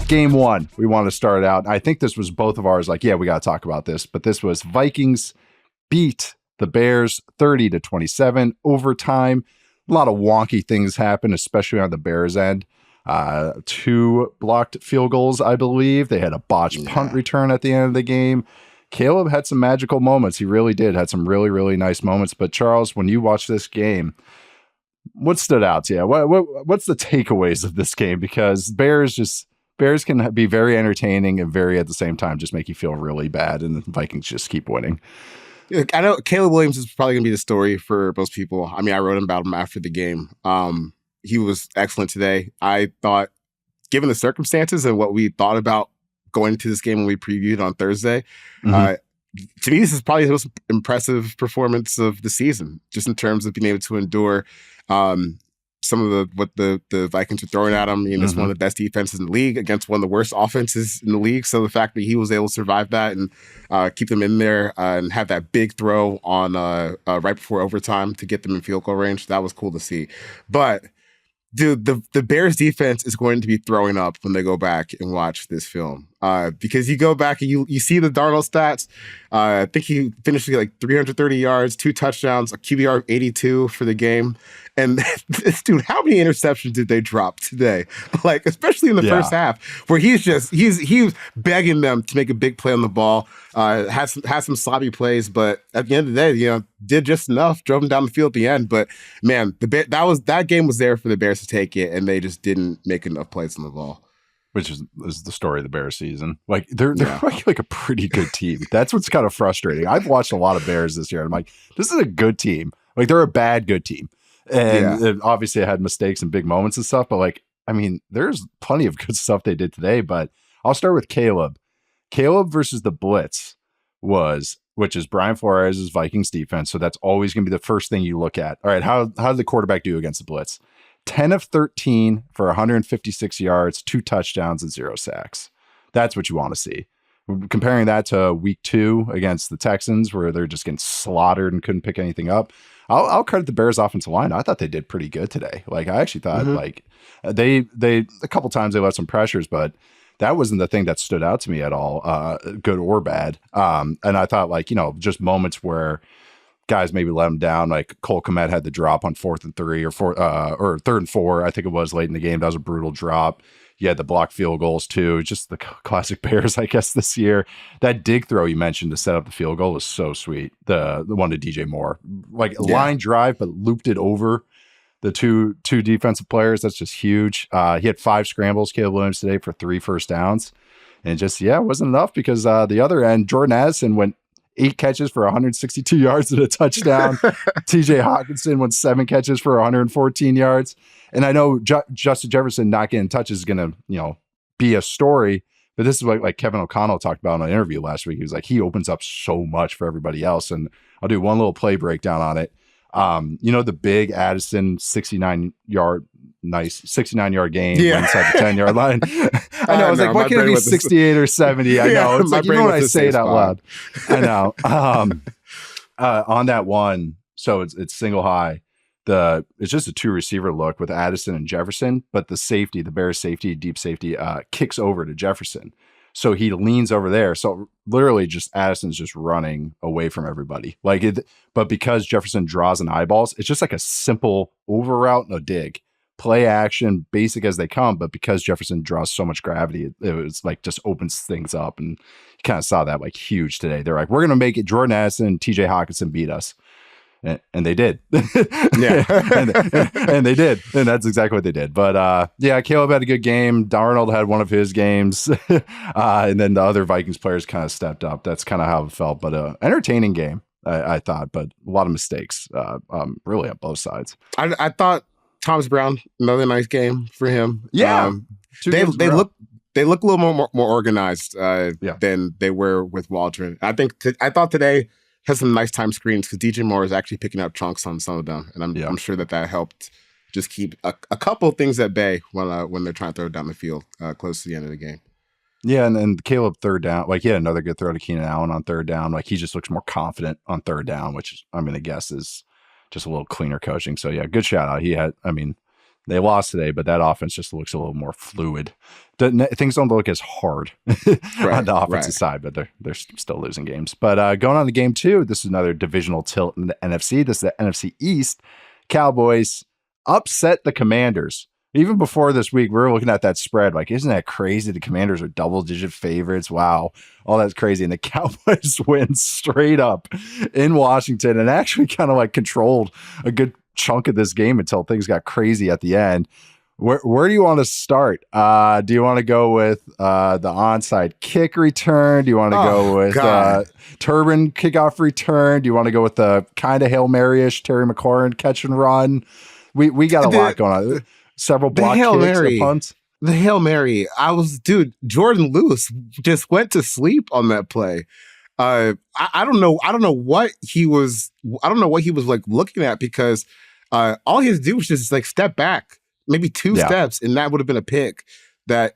game one, we want to start out. I think this was both of ours. Like, yeah, we got to talk about this. But this was Vikings beat the Bears 30-27 overtime. A lot of wonky things happened, especially on the Bears end. 2 blocked field goals, I believe. They had a botched punt return at the end of the game. Caleb had some magical moments. He really did. Had some really, really nice moments. But Charles, when you watch this game, what stood out to you? What's the takeaways of this game? Because Bears can be very entertaining and very at the same time just make you feel really bad, and the Vikings just keep winning. I know Caleb Williams is probably going to be the story for most people. I mean, I wrote about him after the game. He was excellent today. I thought, given the circumstances and what we thought about going into this game when we previewed on Thursday, to me, this is probably the most impressive performance of the season, just in terms of being able to endure some of what the Vikings were throwing at him. You know, it's one of the best defenses in the league against one of the worst offenses in the league. So the fact that he was able to survive that and keep them in there and have that big throw on right before overtime to get them in field goal range, that was cool to see. But dude, the Bears defense is going to be throwing up when they go back and watch this film. Because you go back and you see the Darnold stats. I think he finished with like 330 yards, 2 touchdowns, a QBR of 82 for the game. And this dude, how many interceptions did they drop today? Like, especially in the first half, where he was begging them to make a big play on the ball. Had some sloppy plays, but at the end of the day, you know, did just enough, drove them down the field at the end. But man, that game was there for the Bears to take it, and they just didn't make enough plays on the ball. Which is the story of the Bears season. Like they're like a pretty good team. That's what's kind of frustrating. I've watched a lot of Bears this year. And I'm like, this is a good team. Like they're a bad good team. And obviously I had mistakes and big moments and stuff, but like, I mean, there's plenty of good stuff they did today, but I'll start with Caleb. Caleb versus the Blitz which is Brian Flores' Vikings defense. So that's always going to be the first thing you look at. All right. How did the quarterback do against the Blitz? 10 of 13 for 156 yards, 2 touchdowns and 0 sacks. That's what you want to see. Comparing that to week 2 against the Texans, where they're just getting slaughtered and couldn't pick anything up. I'll credit the Bears offensive line. I thought they did pretty good today. Like I actually thought like they a couple times they left some pressures, but that wasn't the thing that stood out to me at all, good or bad. And I thought like, you know, just moments where guys maybe let them down. Like Cole Kmet had the drop on 4th and 3 or 3rd and 4. I think it was late in the game. That was a brutal drop. You had the blocked field goals too. Just the classic Bears, I guess, this year. That dig throw you mentioned to set up the field goal was so sweet. The one to DJ Moore, like a line drive, but looped it over the two defensive players. That's just huge. He had 5 scrambles, Caleb Williams, today for 3 first downs. And just, it wasn't enough because the other end, Jordan Addison went 8 catches for 162 yards and a touchdown. TJ Hawkinson went 7 catches for 114 yards. And I know Justin Jefferson not getting touches is going to, you know, be a story, but this is what like Kevin O'Connell talked about in an interview last week. He was like, he opens up so much for everybody else. And I'll do one little play breakdown on it. You know, the big Addison 69 yard gain inside the 10-yard line. I know. I was like, why can't it be 68 or 70? I know. It's like, you know when I say it out loud. I know. On that one, so it's single high. It's just a 2 receiver look with Addison and Jefferson, but the Bears safety, deep safety, kicks over to Jefferson. So he leans over there. So literally just Addison's just running away from everybody. But because Jefferson draws in eyeballs, it's just like a simple over route and a dig. Play action, basic as they come, but because Jefferson draws so much gravity, it was like just opens things up. And you kind of saw that like huge today. They're like, we're going to make it Jordan Addison and TJ Hawkinson beat us. And they did. Yeah. and they did. And that's exactly what they did. But Caleb had a good game. Darnold had one of his games. And then the other Vikings players kind of stepped up. That's kind of how it felt. But entertaining game, I thought, but a lot of mistakes, really on both sides. I thought Thomas Brown, another nice game for him. Yeah. They look a little more organized than they were with Waldron. I thought today has some nice time screens because DJ Moore is actually picking up chunks on some of them, and I'm sure that helped just keep a couple of things at bay when they're trying to throw it down the field close to the end of the game. Yeah, and Caleb 3rd down, like he had another good throw to Keenan Allen on 3rd down. Like he just looks more confident on 3rd down, which I'm going to guess is just a little cleaner coaching. So yeah, good shout out. They lost today, but that offense just looks a little more fluid. Things don't look as hard on the offensive side, but they're still losing games. But going on to game 2, this is another divisional tilt in the NFC. This is the NFC East. Cowboys upset the Commanders. Even before this week, we were looking at that spread. Like, isn't that crazy? The Commanders are double-digit favorites. Wow. All that's crazy. And the Cowboys win straight up in Washington and actually kind of like controlled a good chunk of this game until things got crazy at the end. Where do you want to start? Do you want to go with the onside kick return? Do you want to go with Turbin kickoff return? Do you want to go with the kind of Hail Mary-ish Terry McLaurin catch and run? We got a lot going on. Several block kicks and punts. The Hail Mary. Jordan Lewis just went to sleep on that play. I don't know what he was like looking at, because all he had to do was just like step back, maybe 2 steps, and that would have been a pick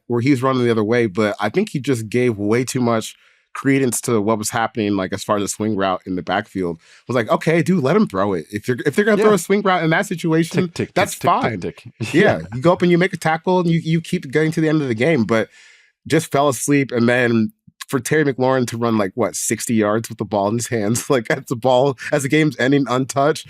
where he was running the other way. But I think he just gave way too much credence to what was happening, like as far as the swing route in the backfield. I was like, okay, dude, let him throw it. If they're gonna throw a swing route in that situation, that's fine. Yeah, you go up and you make a tackle and you keep getting to the end of the game. But just fell asleep, and then for Terry McLaurin to run 60 yards with the ball in his hands, like as the game's ending untouched.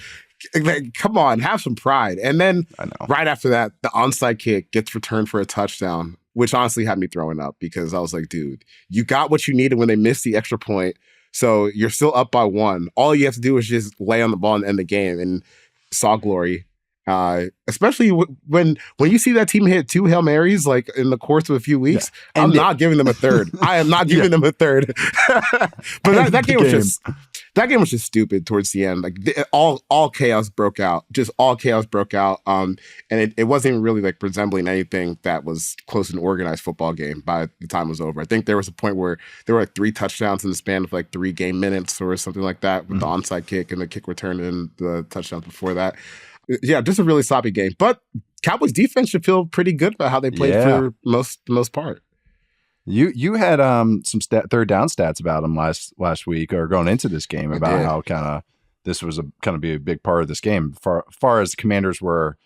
Like, come on, have some pride. And then right after that, the onside kick gets returned for a touchdown, which honestly had me throwing up, because I was like, dude, you got what you needed when they missed the extra point. So you're still up by 1. All you have to do is just lay on the ball and end the game, and saw glory. Especially when you see that team hit 2 Hail Marys like in the course of a few weeks. I'm not giving them a third. I am not giving them a third. But that game was just stupid towards the end. Like all chaos broke out. Just all chaos broke out. And it wasn't really like resembling anything that was close to an organized football game by the time it was over. I think there was a point where there were 3 touchdowns in the span of 3 game minutes or something like that, with the onside kick and the kick return and the touchdowns before that. Yeah, just a really sloppy game. But Cowboys defense should feel pretty good about how they played for the most part. You had some third down stats about them last week, or going into this game, about how kind of this was kind of be a big part of this game. Far as the Commanders were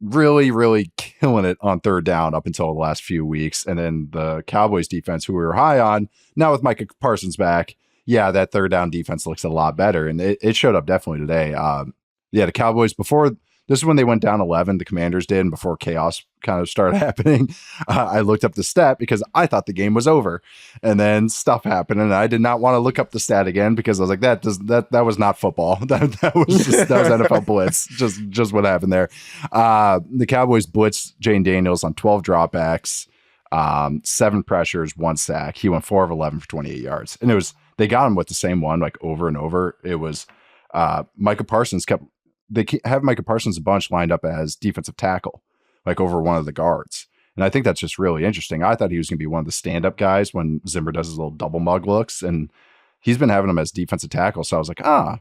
really, really killing it on third down up until the last few weeks, and then the Cowboys defense, who we were high on, now with Micah Parsons back, that third down defense looks a lot better, and it showed up definitely today. The Cowboys, before this is when they went down 11, the Commanders did, and before chaos kind of started happening, I looked up the stat because I thought the game was over, and then stuff happened, and I did not want to look up the stat again because I was like, that was not football. That was NFL blitz. Just what happened there. The Cowboys blitzed Jane Daniels on 12 dropbacks, 7 pressures, 1 sack. He went 4 of 11 for 28 yards, and they got him with the same one over and over. It was Micah Parsons They have Micah Parsons a bunch lined up as defensive tackle, over one of the guards. And I think that's just really interesting. I thought he was going to be one of the stand-up guys when Zimmer does his little double mug looks, and he's been having him as defensive tackle. So I was like, I'm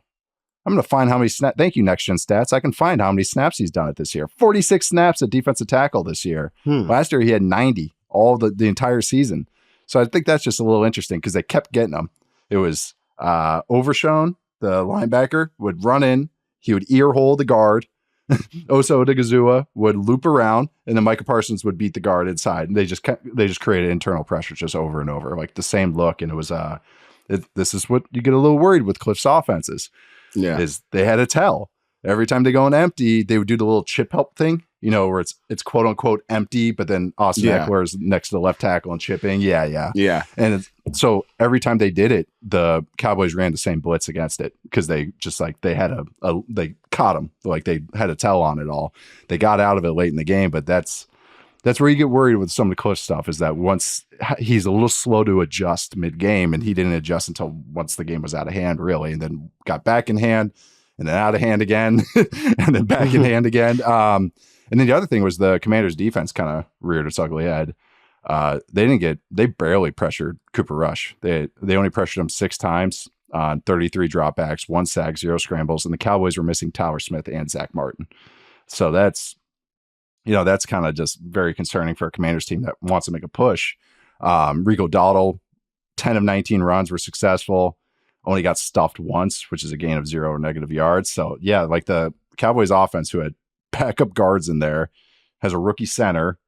going to find how many snaps. Thank you, Next Gen Stats. I can find how many snaps he's done it this year. 46 snaps at defensive tackle this year. Last year he had 90 all the entire season. So I think that's just a little interesting because they kept getting him. It was Overshown, the linebacker, would run in. He would ear hole the guard. Osa Odigizua would loop around, and then Micah Parsons would beat the guard inside. And they just created internal pressure just over and over, like the same look. And it was this is what you get a little worried with Cliff's offenses. Yeah, is they had a tell every time they go in empty. They would do the little chip help thing, where it's quote unquote empty, but then Austin Eckler is next to the left tackle and chipping. Yeah. And so every time they did it, the Cowboys ran the same blitz against it because they just they had they caught them, they had a tell on it all. They got out of it late in the game, but that's where you get worried with some of the Cliff stuff, is that once he's a little slow to adjust mid game, and he didn't adjust until once the game was out of hand, really, and then got back in hand and then out of hand again and then back in hand again. And then the other thing was the Commanders defense kind of reared its ugly head. They barely pressured Cooper Rush. They only pressured him 6 times on 33 dropbacks, 1 sack, 0 scrambles, and the Cowboys were missing Tyler Smith and Zach Martin. So that's kind of just very concerning for a Commanders team that wants to make a push. Rico Dowdle, 10 of 19 runs were successful, only got stuffed once, which is a gain of 0 negative yards. So the Cowboys offense, who had backup guards in there, has a rookie center,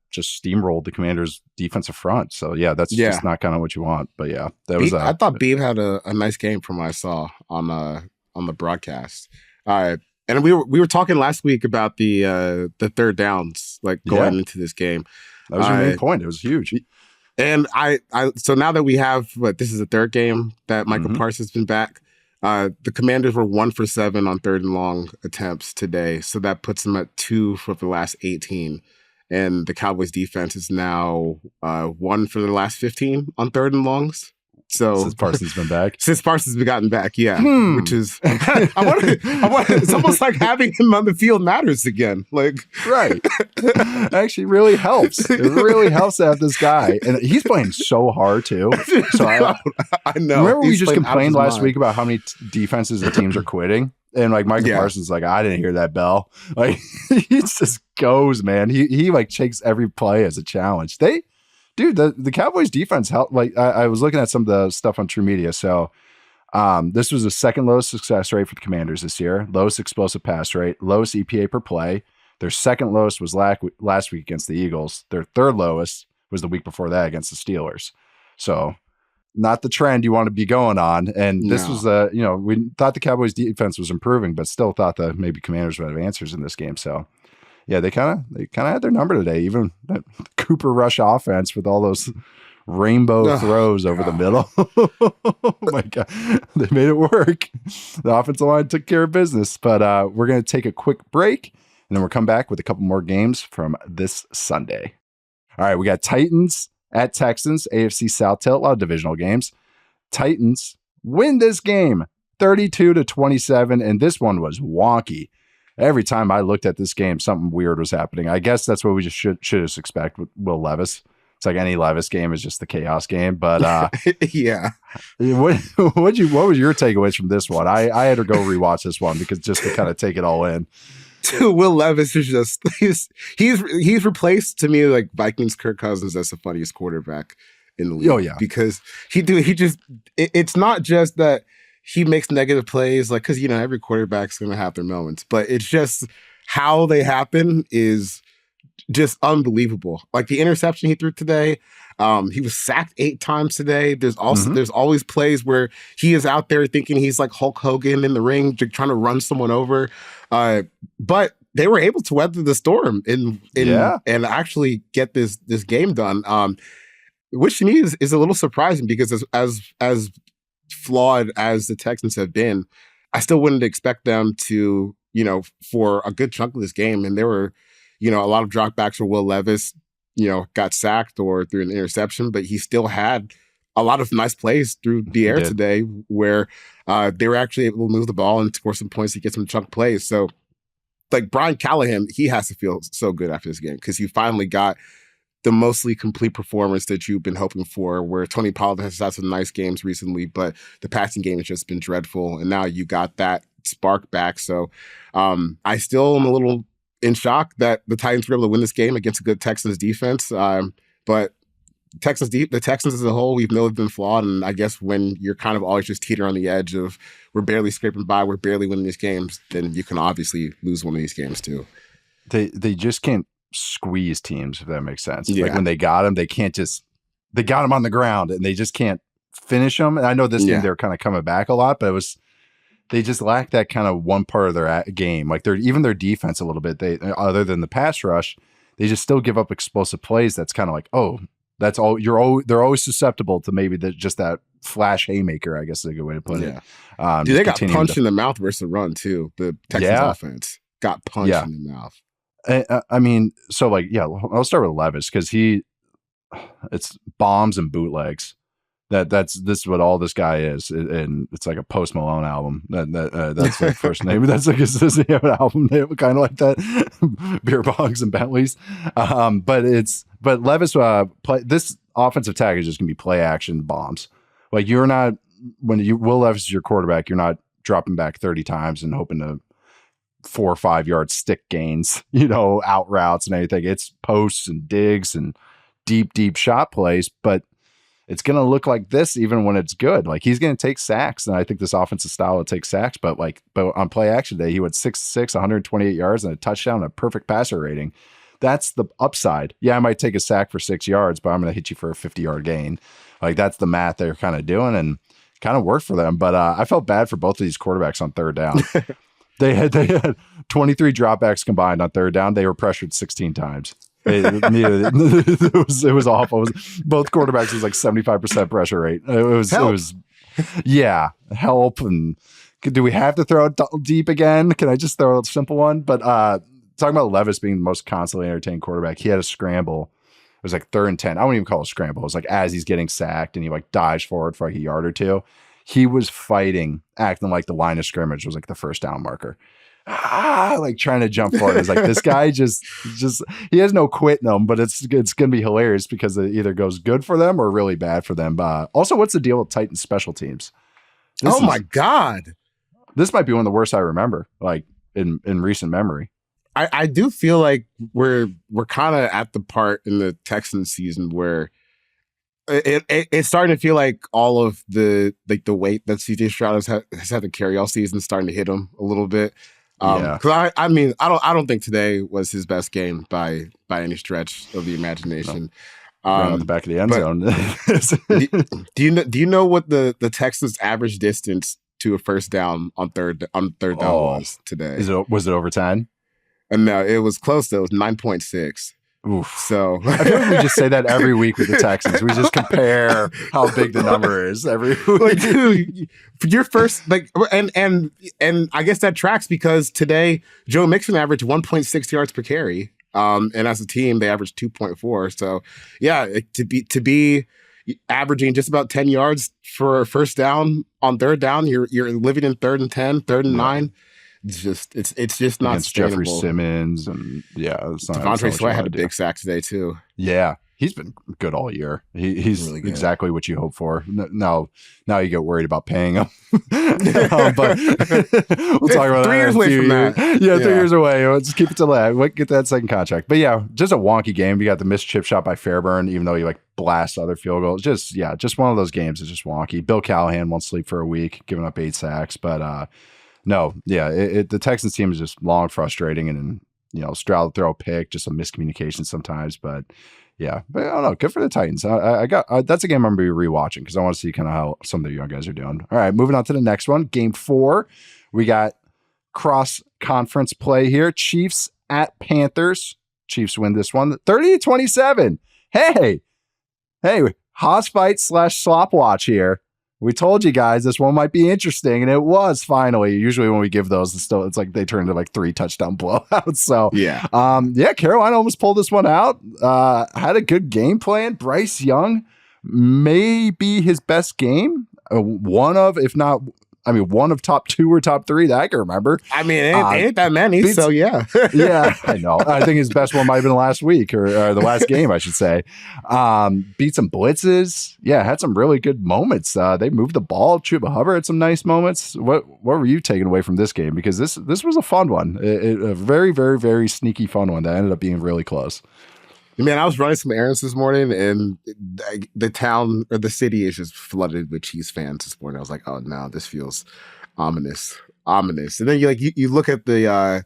just steamrolled the Commanders' defensive front. So yeah, that's just not kind of what you want. But yeah, that was. I thought Beebe had a nice game from what I saw on the broadcast. And we were talking last week about the third downs, like going into this game. That was your main point. It was huge. And so now that we have this is the third game that Michael Parsons has been back. The Commanders were 1 for 7 on 3rd and long attempts today, so that puts them at 2 for the last 18. And the Cowboys defense is now 1 for the last 15 on 3rd and longs. So since Parsons been back, since Parsons has gotten back, which is I want it's almost like having him on the field matters again. Like right, actually really helps. It really helps to have this guy, and he's playing so hard too. So I know. Remember we just complained last week about how many defenses and teams are quitting. And like Michael Parsons, like I didn't hear that bell. Like he just goes, man. He like takes every play as a challenge. The Cowboys defense helped. Like I was looking at some of the stuff on True Media. So this was the second lowest success rate for the Commanders this year. Lowest explosive pass rate. Lowest EPA per play. Their second lowest was last week against the Eagles. Their third lowest was the week before that against the Steelers. So. Not the trend you want to be going on. And this was we thought the Cowboys defense was improving, but still thought that maybe Commanders would have answers in this game. So yeah, they kind of had their number today. Even that Cooper Rush offense with all those rainbow throws over the middle. Oh my God. They made it work. The offensive line took care of business, but we're going to take a quick break and then we'll come back with a couple more games from this Sunday. All right. We got Titans at Texans, AFC South tilt, a lot of divisional games. Titans win this game 32-27, and this one was wonky. Every time I looked at this game, something weird was happening. I guess that's what we just should just expect with Will Levis. It's like any Levis game is just the chaos game. But yeah, what was your takeaways from this one? I had to go rewatch this one because just to kind of take it all in. Will Levis is just he's replaced to me like Vikings Kirk Cousins as the funniest quarterback in the league. Oh yeah, because it's not just that he makes negative plays like because every quarterback's gonna have their moments, but it's just how they happen is just unbelievable. Like the interception he threw today. He was sacked 8 times today. There's always plays where he is out there thinking he's like Hulk Hogan in the ring, trying to run someone over. But they were able to weather the storm and actually get this game done. Which to me is a little surprising because as flawed as the Texans have been, I still wouldn't expect them to, for a good chunk of this game. And there were, a lot of dropbacks for Will Levis. Got sacked or through an interception, but he still had a lot of nice plays through the air today where they were actually able to move the ball and score some points to get some chunk plays. So, like Brian Callahan, he has to feel so good after this game because he finally got the mostly complete performance that you've been hoping for, where Tony Pollard has had some nice games recently, but the passing game has just been dreadful. And now you got that spark back. So I still am a little in shock that the Titans were able to win this game against a good Texans defense. But the Texans as a whole, we've known have been flawed. And I guess when you're kind of always just teetering on the edge of we're barely scraping by, we're barely winning these games, then you can obviously lose one of these games too. They just can't squeeze teams, if that makes sense. Yeah. Like when they got them, they got them on the ground and they just can't finish them. And I know this game, they're kind of coming back a lot, but they just lack that kind of one part of their game. Like even their defense a little bit, other than the pass rush, they just still give up explosive plays. That's kind of like, that's all they're always susceptible to maybe just that flash haymaker, I guess is a good way to put it. They got punched in the mouth versus the run too. The Texans offense got punched in the mouth. I mean, so like, I'll start with Levis because it's bombs and bootlegs. This is what all this guy is, and it's like a Post Malone album. That's like first name. That's like his album name, kind of like that. Beer bongs and Bentleys. But Levis this offensive tag is just gonna be play action bombs. Like you're not Will Levis is your quarterback, you're not dropping back 30 times and hoping to 4 or 5 yard stick gains, out routes and anything. It's posts and digs and deep shot plays, but it's going to look like this even when it's good. Like he's going to take sacks, and I think this offensive style will take sacks. But on play action day, he went 6'6", 128 yards and a touchdown, and a perfect passer rating. That's the upside. Yeah, I might take a sack for 6 yards, but I'm going to hit you for a 50-yard gain. Like that's the math they're kind of doing, and kind of worked for them. But I felt bad for both of these quarterbacks on third down. They had 23 dropbacks combined on third down. They were pressured 16 times. It was awful. Both quarterbacks was like 75% pressure rate. It was help. And do we have to throw it deep again? Can I just throw a simple one? But talking about Levis being the most constantly entertained quarterback, he had a scramble. It was like 3rd and 10. I wouldn't even call it a scramble. It was like as he's getting sacked and he like dives forward for like a yard or two. He was fighting, acting like the line of scrimmage was like the first down marker. Like trying to jump forward. It's like this guy just he has no quit in him, but it's gonna be hilarious because it either goes good for them or really bad for them. Also, what's the deal with Titans special teams? My God. This might be one of the worst I remember, like in recent memory. I do feel like we're kind of at the part in the Texans season where it's starting to feel like all of the weight that CJ Stroud has had to carry all season is starting to hit him a little bit. Because I don't think today was his best game by any stretch of the imagination. Right on the back of the end zone. do you know what the Texans' average distance to a first down on third down was today? Was it over 10? No, it was close though. It was 9.6. Oof. So I feel like we just say that every week with the Texans. We just compare how big the number is every week. Like, dude, your first and I guess that tracks because today Joe Mixon averaged 1.6 yards per carry. And as a team, they averaged 2.4. So yeah, to be averaging just about 10 yards for a first down on third down, you're living in 3rd and 10, 3rd and 9. It's just not against Jeffrey Simmons and Devontae Sweat had a big sack today too. Yeah, he's been good all year. He's really exactly what you hope for. Now you get worried about paying him. But we'll talk about 3 years away from that. Yeah, 3 years away. Let's just keep it to that. Get that second contract. But yeah, just a wonky game. You got the missed chip shot by Fairburn, even though you like blast other field goals. Just one of those games is just wonky. Bill Callahan won't sleep for a week, giving up 8 sacks, but no, yeah, the Texans team is just long frustrating, and Stroud throw a pick, just some miscommunication sometimes. But yeah, but I don't know. Good for the Titans. I got that's a game I'm going to be rewatching because I want to see kind of how some of the young guys are doing. All right, moving on to the next one, Game 4. We got cross conference play here. Chiefs at Panthers. Chiefs win this one, 30-27. Hey, Haas fight / slop watch here. We told you guys this one might be interesting, and it was finally. Usually when we give those, it's like they turn into like 3 touchdown blowouts. So Carolina almost pulled this one out. Had a good game plan. Bryce Young may be his best game. One of top 2 or top 3 that I can rememp. I mean, ain't that many, so yeah. Yeah, I know. I think his best one might have been last week or the last game, I should say. Beat some blitzes. Yeah, had some really good moments. They moved the ball. Chuba Hubbard had some nice moments. What were you taking away from this game? Because this was a fun one. A very, very, very sneaky fun one that ended up being really close. Man, I was running some errands this morning, and the town or the city is just flooded with Chiefs fans this morning. I was like, oh no, this feels ominous. And then you look at the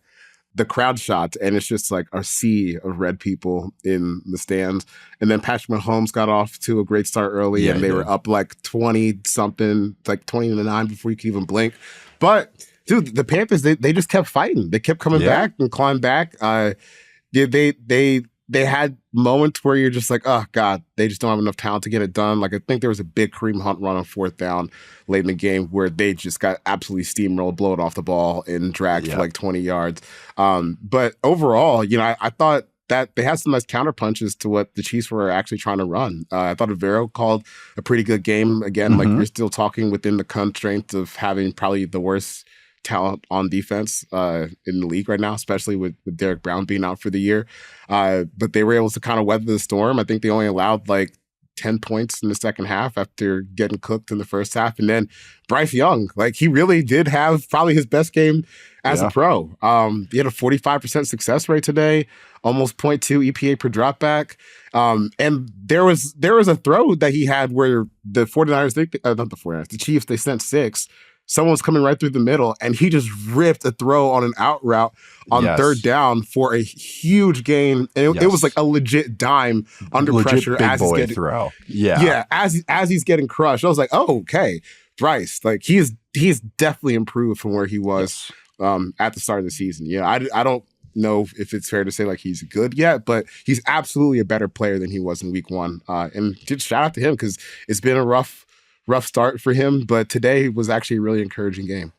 crowd shots, and it's just like a sea of red people in the stands. And then Patrick Mahomes got off to a great start early, and they were up like 20-something, like 20-9 before you could even blink. But dude, the Panthers they just kept fighting. They kept coming back and climbing back. They had moments where you're just like, oh, God, they just don't have enough talent to get it done. Like, I think there was a big Kareem Hunt run on 4th down late in the game where they just got absolutely steamrolled, blown off the ball, and dragged for like 20 yards. But overall, I thought that they had some nice counter punches to what the Chiefs were actually trying to run. I thought Avero called a pretty good game. Again, like you're still talking within the constraints of having probably the worst talent on defense in the league right now, especially with Derek Brown being out for the year. But they were able to kind of weather the storm. I think they only allowed like 10 points in the second half after getting cooked in the first half. And then Bryce Young, like he really did have probably his best game as a pro. He had a 45% success rate today, almost 0.2 EPA per dropback. And there was a throw that he had where the 49ers, not the 49ers, the Chiefs, they sent 6. Someone's coming right through the middle, and he just ripped a throw on an out route on third down for a huge gain. And it was like a legit dime under pressure as he's getting throw. As he's getting crushed. I was like, oh, okay, Bryce, like he's definitely improved from where he was at the start of the season. Yeah, I don't know if it's fair to say like he's good yet, but he's absolutely a better player than he was in week 1. And just shout out to him because it's been a rough start for him, but today was actually a really encouraging game.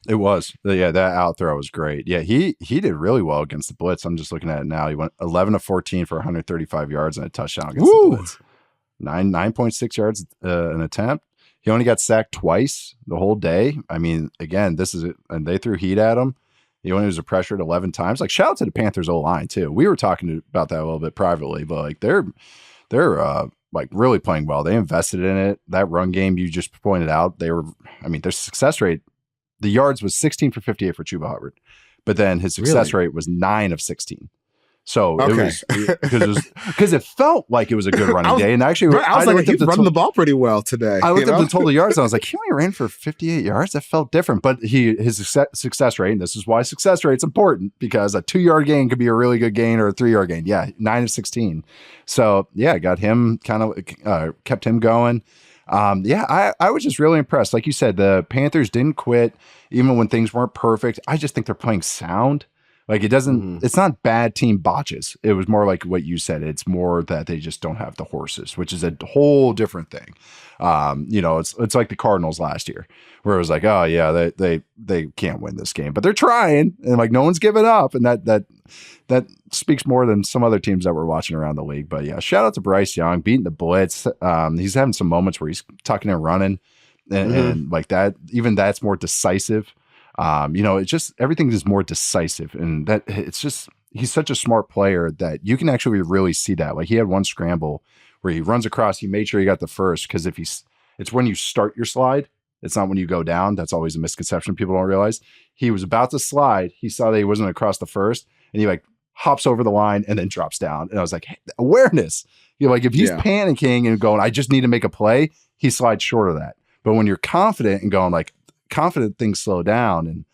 It was. Yeah, that out throw was great. Yeah, he did really well against the blitz. I'm just looking at it now. He went 11 of 14 for 135 yards and a touchdown against the blitz. 9.6 yards an attempt. He only got sacked twice the whole day. I mean, again, this is it. And they threw heat at him. He only was pressured 11 times. Like, shout out to the Panthers O-line too. We were talking about that a little bit privately, but like they're like really playing well. They invested in it. That run game you just pointed out, their success rate, the yards was 16 for 58 for Chuba Hubbard, but then his success rate was 9 of 16. So it was because it felt like it was a good running day. And actually, I was like, he's running the ball pretty well today. I looked at the total yards and I was like, he only ran for 58 yards. That felt different. But his success rate, and this is why success rate's important, because a 2-yard gain could be a really good gain or a 3-yard gain. Yeah, 9 of 16. So yeah, got him kind of kept him going. I was just really impressed. Like you said, the Panthers didn't quit even when things weren't perfect. I just think they're playing sound. Like it doesn't, it's not bad team botches. It was more like what you said. It's more that they just don't have the horses, which is a whole different thing. It's like the Cardinals last year, where it was like, oh yeah, they can't win this game, but they're trying, and like no one's giving up, and that speaks more than some other teams that we're watching around the league. But yeah, shout out to Bryce Young beating the blitz. He's having some moments where he's tucking and running, and like that. Even that's more decisive. It's just everything is more decisive, and that it's just he's such a smart player that you can actually really see that. Like he had one scramble where he runs across, he made sure he got the first, because it's when you start your slide, it's not when you go down. That's always a misconception people don't realize. He was about to slide, he saw that he wasn't across the first, and he like hops over the line and then drops down. And I was like, hey, awareness. Like if he's panicking and going, I just need to make a play, he slides short of that. But when you're confident and going like, confident things slow down, and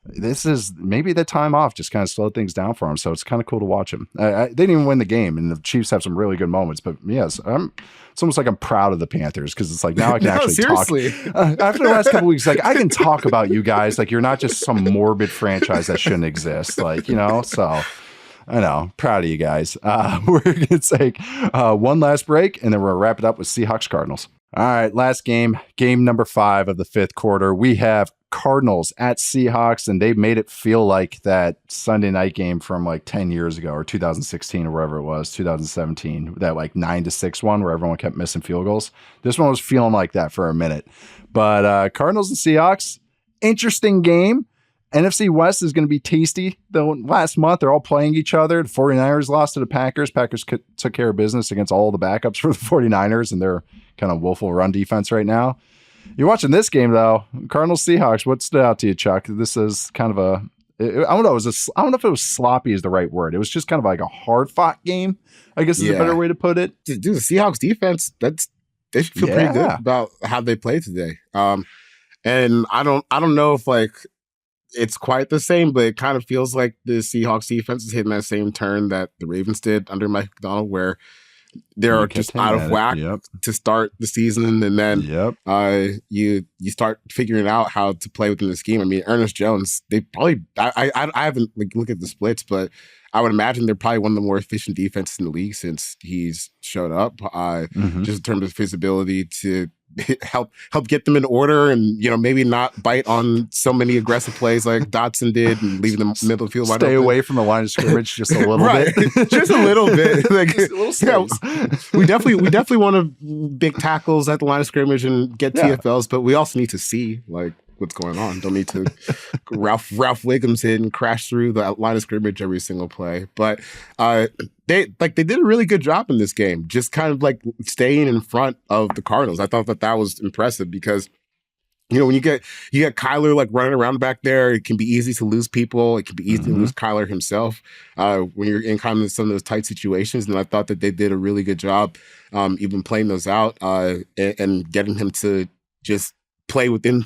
this is maybe the time off just kind of slowed things down for him. So it's kind of cool to watch him. They didn't even win the game, and the Chiefs have some really good moments. But yes, it's almost like I'm proud of the Panthers, because it's like now I can actually talk. After the last couple weeks, like I can talk about you guys. Like you're not just some morbid franchise that shouldn't exist. Like so. I know, proud of you guys. We're going to take one last break, and then we're going to wrap it up with Seahawks Cardinals. All right, last game number 5 of the 5th quarter. We have Cardinals at Seahawks, and they made it feel like that Sunday night game from like 10 years ago, or 2016, or wherever it was, 2017, that like 9-6 one where everyone kept missing field goals. This one was feeling like that for a minute. But Cardinals and Seahawks, interesting game. NFC West is going to be tasty. Though last month, they're all playing each other. The 49ers lost to the Packers. Packers took care of business against all the backups for the 49ers, and they're kind of woeful run defense right now. You're watching this game, though. Cardinals Seahawks, what stood out to you, Chuck? This is kind of I don't know if it was sloppy is the right word. It was just kind of like a hard-fought game, I guess is a better way to put it. Dude, the Seahawks defense, they should feel pretty good about how they played today. And I don't know if like it's quite the same, but it kind of feels like the Seahawks defense is hitting that same turn that the Ravens did under Mike McDonald, where they're just out of whack to start the season, and then you start figuring out how to play within the scheme. I mean, Ernest Jones, they probably I haven't looked at the splits, but I would imagine they're probably one of the more efficient defenses in the league since he's showed up. Just in terms of his ability to help get them in order, and maybe not bite on so many aggressive plays like Dotson did, and leaving the middle field wide open. Stay away from the line of scrimmage just a little bit, just a little bit. Like, we definitely want to big tackles at the line of scrimmage and get TFLs, but we also need to see like what's going on. Don't need to Ralph Wiggum's hit and crash through the line of scrimmage every single play. But they did a really good job in this game, just kind of like staying in front of the Cardinals. I thought that was impressive because, you know, when you get Kyler like running around back there, it can be easy to lose people. It can be easy to lose Kyler himself when you're in kind of some of those tight situations. And I thought that they did a really good job even playing those out and getting him to just play within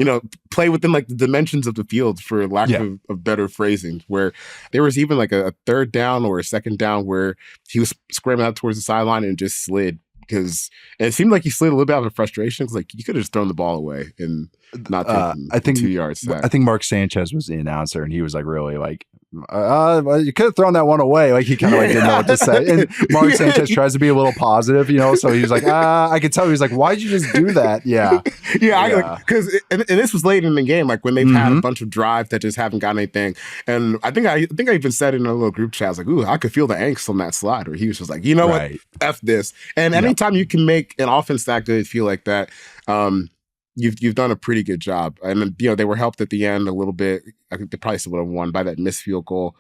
like the dimensions of the field, for lack of better phrasing, where there was even like a third down or a second down where he was scrambling out towards the sideline and just slid. And it seemed like he slid a little bit out of frustration. Because like you could have just thrown the ball away and not taken 2 yards. Sack. I think Mark Sanchez was the announcer, and he was like really like, well, you could have thrown that one away. Like he kind of like didn't know what to say. And Mark Sanchez tries to be a little positive, you know. So he was like, I could tell he was like, why'd you just do that? Yeah. Because and this was late in the game, like when they've had a bunch of drives that just haven't got anything. And I think I even said in a little group chat, I was like, ooh, I could feel the angst on that slide. Where he was just like, you know what, F this. And anytime you can make an offense that good feel like that, you've done a pretty good job. And you know, they were helped at the end a little bit. I think they probably still would have won by that missed field goal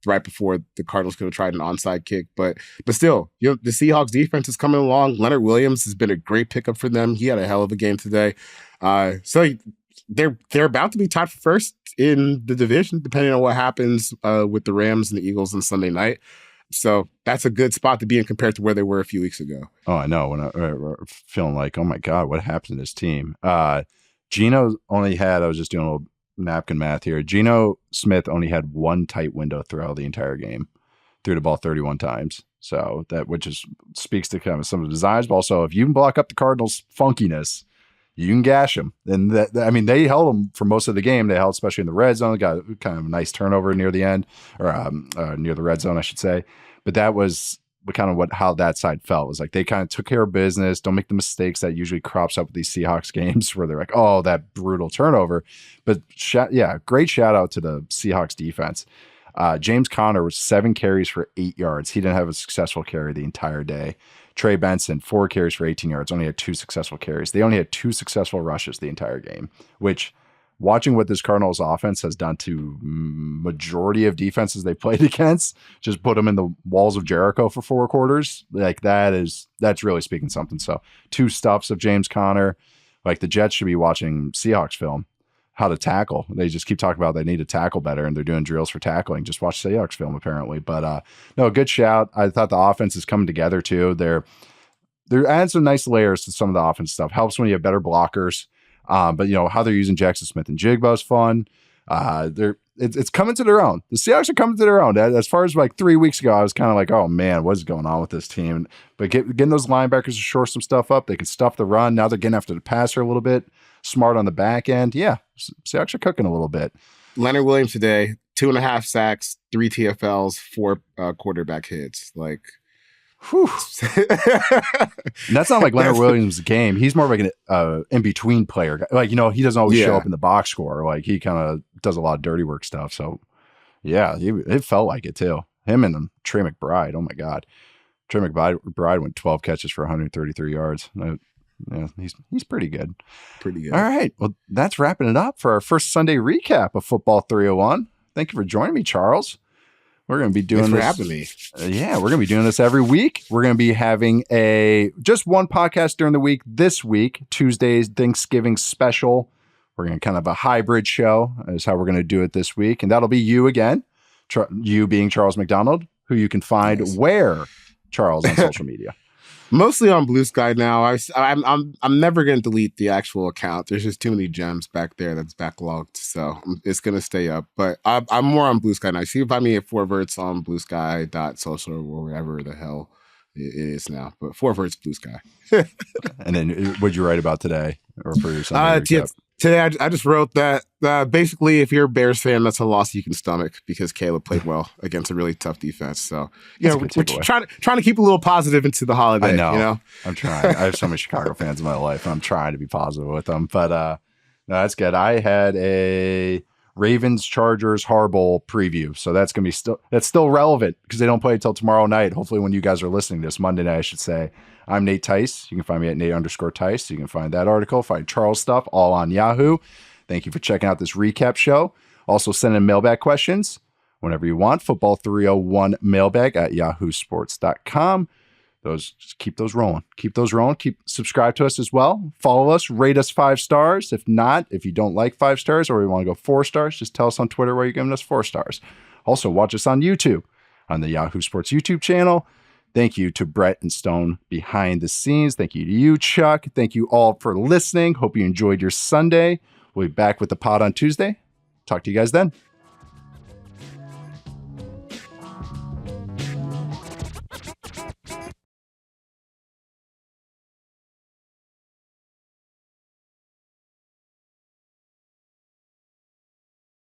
right before the Cardinals could have tried an onside kick. But still, you know, the Seahawks defense is coming along. Leonard Williams has been a great pickup for them. He had a hell of a game today. So they're about to be tied for first in the division, depending on what happens with the Rams and the Eagles on Sunday night. So that's a good spot to be in compared to where they were a few weeks ago. Oh, I know. When I'm feeling like, oh my God, what happened to this team? Geno only had, I was just doing a little napkin math here. Geno Smith only had one tight window throughout the entire game, threw the ball 31 times. So which speaks to kind of some of the designs, but also if you can block up the Cardinals' funkiness, you can gash them. And they held them for most of the game. They held, especially in the red zone. Got kind of a nice turnover near the end, or near the red zone, I should say. But that was kind of how that side felt. It was like they kind of took care of business. Don't make the mistakes that usually crops up with these Seahawks games where they're like, oh, that brutal turnover. But great shout out to the Seahawks defense. James Conner was 7 carries for 8 yards. He didn't have a successful carry the entire day. Trey Benson, 4 carries for 18 yards, only had 2 successful carries. They only had 2 successful rushes the entire game, which, watching what this Cardinals offense has done to majority of defenses they played against, just put them in the walls of Jericho for 4 quarters. Like that's really speaking something. So 2 stuffs of James Conner. Like the Jets should be watching Seahawks film, how to tackle. They just keep talking about they need to tackle better, and they're doing drills for tackling. Just watch Seahawks film apparently. But no, good shout. I thought the offense is coming together too. They're adding some nice layers to some of the offense stuff. Helps when you have better blockers. But you know how they're using Jackson Smith and Jigba is fun. It's coming to their own. The Seahawks are coming to their own. As far as like 3 weeks ago, I was kind of like, oh man, what is going on with this team? But getting those linebackers to shore some stuff up, they can stuff the run. Now they're getting after the passer a little bit. Smart on the back end. Yeah, Seahawks are cooking a little bit. Leonard Williams today, 2.5 sacks, 3 TFLs, 4 quarterback hits. Like, whew. And that's not like Leonard Williams' game. He's more of like an in-between player. Like, you know, he doesn't always show up in the box score. Like, he kind of does a lot of dirty work stuff. So, yeah, it felt like it, too. Him and Trey McBride. Oh, my God. Trey McBride went 12 catches for 133 yards. Yeah, he's pretty good. Pretty good. All right. Well, that's wrapping it up for our first Sunday recap of Football 301. Thank you for joining me, Charles. We're going to be doing this. Thanks for having me. Yeah, we're going to be doing this every week. We're going to be having just one podcast during the week. This week, Tuesday's Thanksgiving special. We're going to kind of a hybrid show is how we're going to do it this week. And that'll be you again, you being Charles McDonald, who you can find where, Charles, on social media. Mostly on Blue Sky now. I'm never going to delete the actual account. There's just too many gems back there that's backlogged, so it's going to stay up. But I'm more on Blue Sky now. You can find me at 4verts on bluesky.social or wherever the hell it is now. But 4verts Blue Sky. And then what'd you write about today? Or for your Sunday Today, I just wrote that basically, if you're a Bears fan, that's a loss you can stomach because Caleb played well against a really tough defense. So, we're trying to keep a little positive into the holiday. I know. You know? I'm trying. I have so many Chicago fans in my life, and I'm trying to be positive with them. But no, that's good. I had a Ravens-Chargers Harbaugh preview, so that's going to be still relevant because they don't play until tomorrow night. Hopefully, when you guys are listening to this, Monday night, I should say. I'm Nate Tice. You can find me at Nate_Tice. You can find that article, find Charles stuff, all on Yahoo. Thank you for checking out this recap show. Also, send in mailbag questions whenever you want. Football301 mailbag at yahoosports.com. Just keep those rolling. Subscribe to us as well. Follow us, rate us 5 stars. If not, if you don't like 5 stars or you want to go 4 stars, just tell us on Twitter where you're giving us 4 stars. Also, watch us on YouTube, on the Yahoo Sports YouTube channel. Thank you to Brett and Stone behind the scenes. Thank you to you, Chuck. Thank you all for listening. Hope you enjoyed your Sunday. We'll be back with the pod on Tuesday. Talk to you guys then.